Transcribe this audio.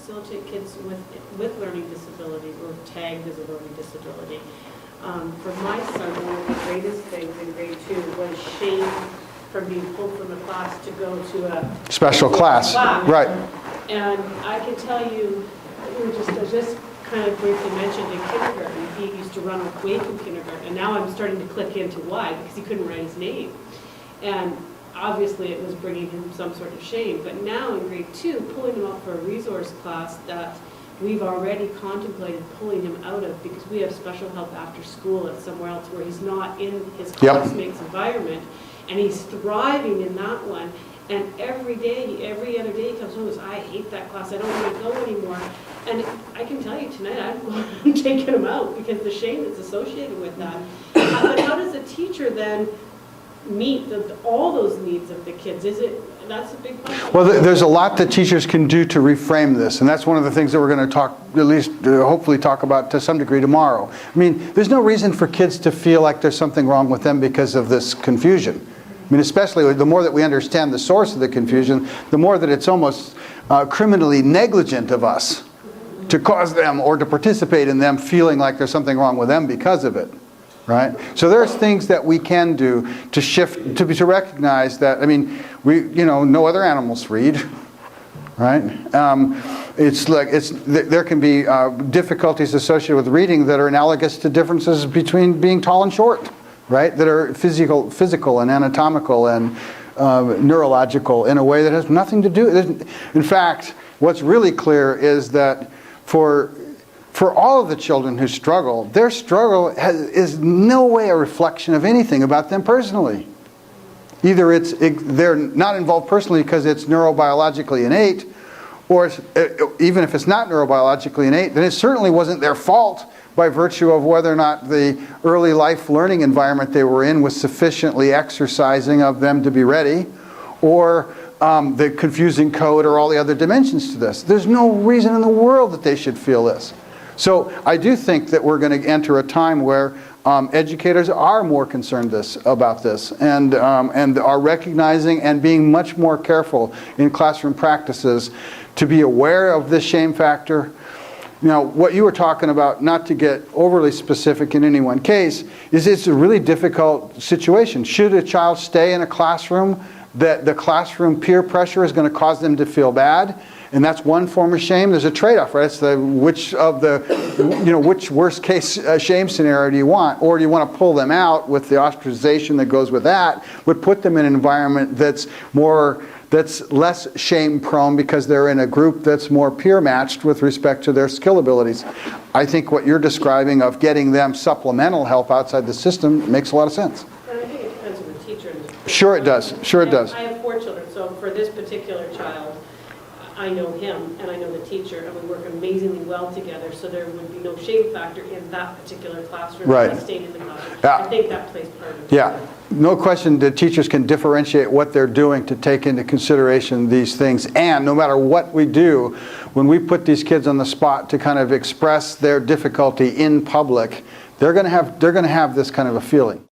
facilitate kids with learning disability or tagged as a learning disability. For my son, one of the greatest things in grade 2 was shame from being pulled from the class to go to a special class. Right. And I can tell you, I just kind of briefly mentioned in kindergarten, he used to run away from kindergarten, and now I'm starting to click into why, because he couldn't write his name. And obviously it was bringing him some sort of shame, but now in grade 2, pulling him up for a resource class that we've already contemplated pulling him out of, because we have special help after school at somewhere else where he's not in his classmates' environment, and he's thriving in that one. And every other day he comes home and says, I hate that class, I don't want to go anymore. And I can tell you tonight, I'm taking him out because the shame that's associated with that. But how does a teacher then meet all those needs of the kids? That's a big question. Well, there's a lot that teachers can do to reframe this, and that's one of the things that we're going to talk, at least hopefully talk about to some degree tomorrow. I mean, there's no reason for kids to feel like there's something wrong with them because of this confusion. I mean, especially the more that we understand the source of the confusion, the more that it's almost criminally negligent of us to cause them or to participate in them feeling like there's something wrong with them because of it. Right? So there's things that we can do to shift, to recognize that, I mean, no other animals read, right? There can be difficulties associated with reading that are analogous to differences between being tall and short, right? That are physical and anatomical and neurological in a way that has nothing to do. In fact, what's really clear is that for all of the children who struggle, their struggle is no way a reflection of anything about them personally. Either they're not involved personally because it's neurobiologically innate, or even if it's not neurobiologically innate, then it certainly wasn't their fault by virtue of whether or not the early life learning environment they were in was sufficiently exercising of them to be ready, or the confusing code or all the other dimensions to this. There's no reason in the world that they should feel this. So I do think that we're going to enter a time where educators are more concerned about this and are recognizing and being much more careful in classroom practices to be aware of this shame factor. Now, what you were talking about, not to get overly specific in any one case, is it's a really difficult situation. Should a child stay in a classroom that the classroom peer pressure is going to cause them to feel bad? And that's one form of shame. There's a trade-off, right? It's which worst case shame scenario do you want? Or do you want to pull them out with the ostracization that goes with that, would put them in an environment that's less shame prone because they're in a group that's more peer matched with respect to their skill abilities. I think what you're describing of getting them supplemental help outside the system makes a lot of sense. And I think it depends on the teacher. Sure it does. Sure it does. I have 4 children, so for this particular child, I know him and I know the teacher, and we work amazingly well together, so there would be no shame factor in that particular classroom. Right. If I stayed in the classroom. Yeah. I think that plays part of it. Yeah. No question that teachers can differentiate what they're doing to take into consideration these things. And no matter what we do, when we put these kids on the spot to kind of express their difficulty in public, they're going to have this kind of a feeling.